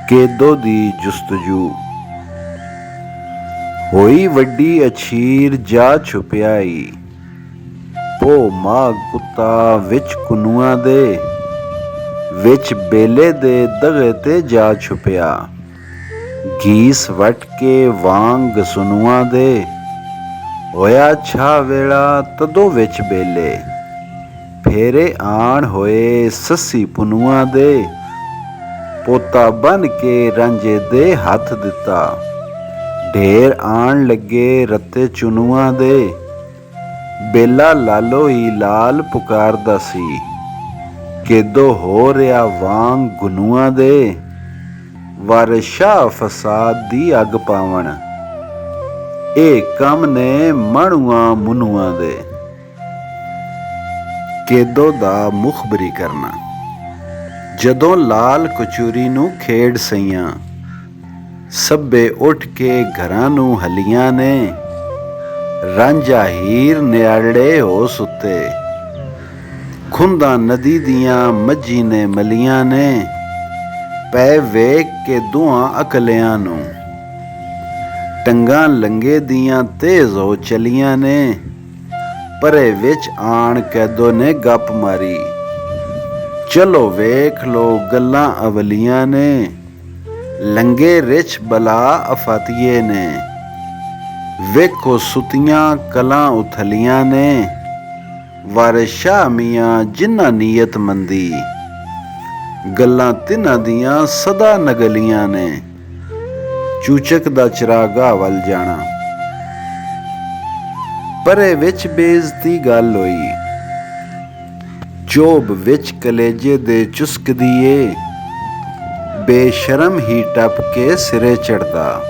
ਕੇਦੋ ਦੀ ਜੁਸਤਜੂ। ਹੋਈ ਵੱਡੀ ਅਛੀਰ ਜਾ ਛੁਪਿਆਈ, ਪੋ ਮਾਘ ਕੁੱਤਾ ਵਿੱਚ ਕੁਨੂਆਂ ਦੇ, ਵਿੱਚ ਬੇਲੇ ਦੇ ਦਗੇ ਤੇ ਜਾ ਛੁਪਿਆ। ਗੀਸ ਵੱਟ ਕੇ ਵਾਂਗ ਗਸਨੂਆਂ ਦੇ, ਹੋਇਆ ਛਾ ਵੇਲਾ ਤਦੋਂ ਵਿੱਚ ਬੇਲੇ। ਫੇਰੇ ਆਣ ਹੋਏ ਸੱਸੀ ਪੁਨੂਆਂ ਦੇ, ਪੋਤਾ ਬਨ ਕੇ ਰਾਂਝੇ ਦੇ ਹੱਥ ਦਿੱਤਾ। ਢੇਰ ਆਣ ਲੱਗੇ ਰੱਤੇ ਚੁਨੂਆਂ ਦੇ, ਬੇਲਾ ਲਾਲੋ ਹੀ ਲਾਲ ਪੁਕਾਰਦਾ ਸੀ। ਕੇਦੋ ਹੋ ਰਿਹਾ ਵਾਂਗ ਗੁਨੂਆਂ ਦੇ, ਵਾਰਿਸ ਸ਼ਾਹ ਫਸਾਦ ਦੀ ਅੱਗ ਪਾਵਣ। ਇਹ ਕੰਮ ਨੇ ਮਾਣੂਆਂ ਮੁਨੂਆਂ ਦੇ। ਕੇਦੋ ਦਾ ਮੁਖਬਰੀ ਕਰਨਾ। ਜਦੋਂ ਲਾਲ ਕਚੂਰੀ ਨੂੰ ਖੇਡ ਸਈਆਂ, ਸਭੇ ਉੱਠ ਕੇ ਘਰਾਂ ਨੂੰ ਹਲੀਆਂ ਨੇ। ਰਾਂਝਾ ਹੀਰ ਨਿਆੜੇ ਹੋ ਸੁੱਤੇ, ਖੁੰਦਾਂ ਨਦੀ ਦੀਆਂ ਮੱਝੀ ਨੇ ਮਲੀਆਂ ਨੇ। ਪੈ ਵੇਖ ਕੇ ਦੋਹਾਂ ਅਕਲਿਆਂ ਨੂੰ, ਟੰਗਾਂ ਲੰਗੇ ਦੀਆਂ ਤੇਜ਼ ਹੋ ਚਲੀਆਂ ਨੇ। ਪਰੇ ਵਿੱਚ ਆਣ ਕੈਦੋ ਨੇ ਗੱਪ ਮਾਰੀ, ਚਲੋ ਵੇਖ ਲੋ ਗੱਲਾਂ ਅਵਲੀਆਂ ਨੇ। ਲੰਗੇ ਰਿਛ ਬਲਾ ਅਫਾਤੀਏ ਨੇ, ਵੇਖੋ ਸੁਤੀਆਂ ਕਲਾਂ ਉਥਲੀਆਂ ਨੇ। ਵਾਰਿਸ ਸ਼ਾਹ ਮੀਆਂ ਜਿਨ੍ਹਾਂ ਨੀਅਤ ਮੰਦੀ, ਗੱਲਾਂ ਤਿੰਨਾਂ ਦੀਆਂ ਸਦਾ ਨਗਲੀਆਂ ਨੇ। ਚੂਚਕ ਦਾ ਚਰਾਗਾ ਵੱਲ ਜਾਣਾ। ਪਰੇ ਵਿੱਚ ਬੇਇੱਜ਼ਤੀ ਗੱਲ ਹੋਈ, ਚੋਬ ਵਿੱਚ ਕਲੇਜੇ ਦੇ ਚੁਸਕਦੀ ਏ। ਬੇਸ਼ਰਮ ਹੀ ਟੱਪ ਕੇ ਸਿਰੇ ਚੜ੍ਹਦਾ,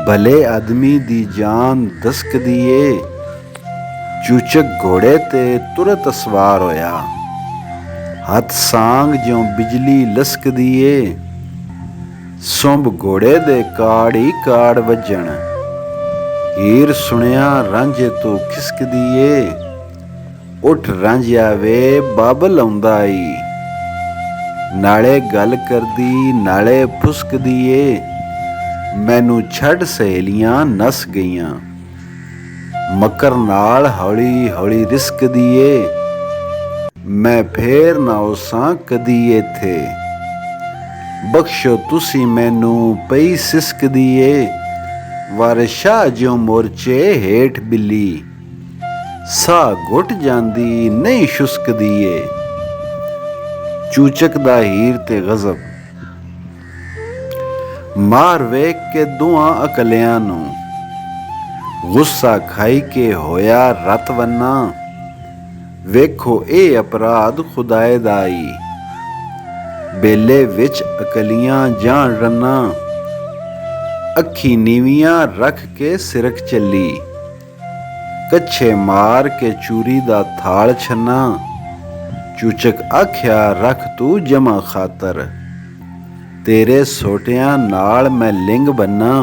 ਭਲੇ ਆਦਮੀ ਦੀ ਜਾਨ ਦਸਕਦੀ ਏ। ਚੂਚਕ ਘੋੜੇ ਤੇ ਤੁਰਤ ਸਵਾਰ ਹੋਇਆ, ਹੱਥ ਸਾਂਗ ਜਿਉਂ ਬਿਜਲੀ ਲਸਕਦੀ ਏ। ਸੁੰਭ ਘੋੜੇ ਦੇ ਕਾੜ ਹੀ ਕਾੜ ਵੱਜਣ, ਹੀਰ ਸੁਣਿਆ ਰਾਂਝੇ ਤੋਂ ਖਿਸਕਦੀ ਏ। ਉੱਠ ਰਾਂਝਿਆ ਵੇ ਬਾਬਲ ਆਉਂਦਾ ਈ, ਨਾਲੇ ਗੱਲ ਕਰਦੀ ਨਾਲੇ ਫੁਸਕਦੀ ਏ। ਮੈਨੂੰ ਛੱਡ ਸਹੇਲੀਆਂ ਨਸ ਗਈਆਂ, ਮਕਰ ਨਾਲ ਹੌਲੀ ਹੌਲੀ ਰਿਸਕਦੀ ਏ। ਮੈਂ ਫੇਰ ਨਾ ਉਸਾਂ ਕਦੀ ਏਥੇ, ਬਖਸ਼ੋ ਤੁਸੀਂ ਮੈਨੂੰ ਪਈ ਸਿਸਕਦੀ ਏ। ਵਾਰਿਸ ਸ਼ਾਹ ਜਿਉਂ ਮੋਰਚੇ ਹੇਠ ਬਿੱਲੀ, ਸਾਹ ਘੁੱਟ ਜਾਂਦੀ ਨਹੀਂ ਸ਼ੁਸਕਦੀ ਏ। ਚੂਚਕ ਦਾ ਹੀਰ ਤੇ ਗਜ਼ਬ। ਮਾਰ ਵੇਖ ਕੇ ਦੋਹਾਂ ਅਕਲਿਆਂ ਨੂੰ, ਗੁੱਸਾ ਖਾਈ ਕੇ ਹੋਇਆ ਰਤ ਵੰਨਾ। ਵੇਖੋ ਇਹ ਅਪਰਾਧ ਖੁਦਾਏ ਦਾ ਈ, ਬੇਲੇ ਵਿੱਚ ਅਕਲੀਆਂ ਜਾਣ ਰੰਨਾ। ਅੱਖੀ ਨੀਵੀਆਂ ਰੱਖ ਕੇ ਸਿਰਕ ਚੱਲੀ, ਕੱਛੇ ਮਾਰ ਕੇ ਚੂਰੀ ਦਾ ਥਾਲ ਛੰਨਾ। ਚੂਚਕ ਆਖਿਆ ਰੱਖ ਤੂੰ ਜਮਾ ਖਾਤਰ, ਤੇਰੇ ਸੋਟਿਆਂ ਨਾਲ ਮੈਂ ਲਿੰਗ ਬੰਨਾ।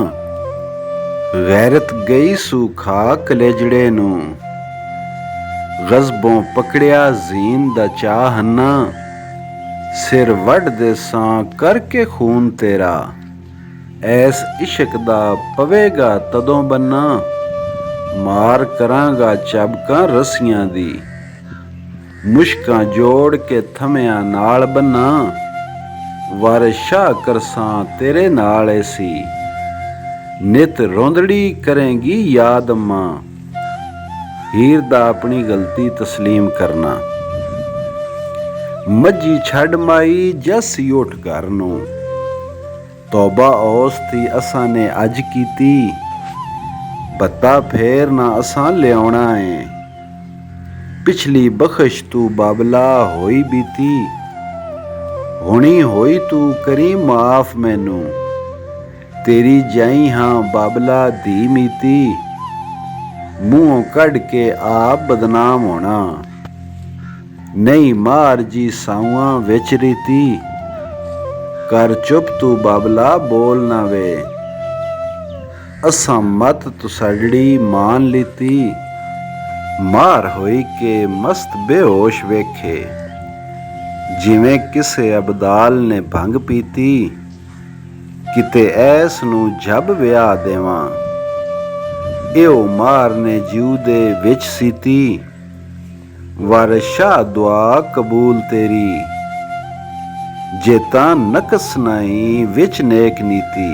ਗੈਰਤ ਗਈ ਸੂ ਖਾ ਕਲੇਜੜੇ ਨੂੰ, ਗਜ਼ਬੋਂ ਪਕੜਿਆ ਜ਼ੀਨ ਦਾ ਚਾਹ ਹੰਨਾ। ਸਿਰ ਵੱਢ ਦੇ ਸਾਂ ਕਰਕੇ ਖੂਨ ਤੇਰਾ, ਐਸ ਇਸ਼ਕ ਦਾ ਪਵੇਗਾ ਤਦੋਂ ਬੰਨਾ। ਮਾਰ ਕਰਾਂਗਾ ਚਾਬਕਾਂ ਰੱਸੀਆਂ ਦੀ, ਮੁਸ਼ਕਾਂ ਜੋੜ ਕੇ ਥਮਿਆਂ ਨਾਲ ਬੰਨਾ। ਵਾਰਿਸ ਸ਼ਾਹ ਕਰਸਾਂ ਤੇਰੇ ਨਾਲ ਐਸੀ, ਨਿਤ ਰੋਂਦੜੀ ਕਰੇਂਗੀ ਯਾਦ ਅੰਮਾ। ਹੀਰ ਦਾ ਆਪਣੀ ਗਲਤੀ ਤਸਲੀਮ ਕਰਨਾ। ਮੱਝੀ ਛੱਡ ਮਾਈ ਜੱਸੀ ਉੱਠ ਘਰ ਨੂੰ, ਤੌਬਾ ਉਸ ਦੀ ਅਸਾਂ ਨੇ ਅੱਜ ਕੀਤੀ। ਬੱਤਾ ਫੇਰ ਨਾ ਅਸਾਂ ਲਿਆਉਣਾ ਏ, ਪਿਛਲੀ ਬਖਸ਼ ਤੂੰ ਬਾਬਲਾ ਹੋਈ ਬੀਤੀ। ਹੁਣੀ ਹੋਈ ਤੂੰ ਕਰੀ ਮਾਫ ਮੈਨੂੰ, ਤੇਰੀ ਜਾਈ ਹਾਂ ਬਾਬਲਾ ਧੀ ਮੀਤੀ। ਮੂੰਹੋਂ ਕੱਢ ਕੇ ਆਪ ਬਦਨਾਮ ਹੋਣਾ, ਨਹੀਂ ਮਾਰ ਜੀ ਸਾਊਆਂ ਵਿੱਚ ਰੀਤੀ। ਕਰ ਚੁੱਪ ਤੂੰ ਬਾਬਲਾ ਬੋਲ ਨਾ ਵੇ, ਅਸਾਂ ਮਤ ਤੁਸਾੜੀ ਮਾਨ ਲੀਤੀ। ਮਾਰ ਹੋਈ ਕੇ ਮਸਤ ਬੇਹੋਸ਼ ਵੇਖੇ, ਜਿਵੇਂ ਕਿਸੇ ਅਬਦਾਲ ਨੇ ਭੰਗ ਪੀਤੀ। ਕਿਤੇ ਐਸ ਨੂੰ ਜਬ ਵਿਆਹ ਦੇਵਾਂ, ਇਹੋ ਮਾਰ ਨੇ ਜੀਉ ਦੇ ਵਿੱਚ ਸੀਤੀ, ਵਰ ਸ਼ਾਹ ਦੁਆ ਕਬੂਲ ਤੇਰੀ, ਜੇ ਤਾਂ ਨਕਸ ਨਹੀਂ ਵਿੱਚ ਨੇਕ ਨੀਤੀ।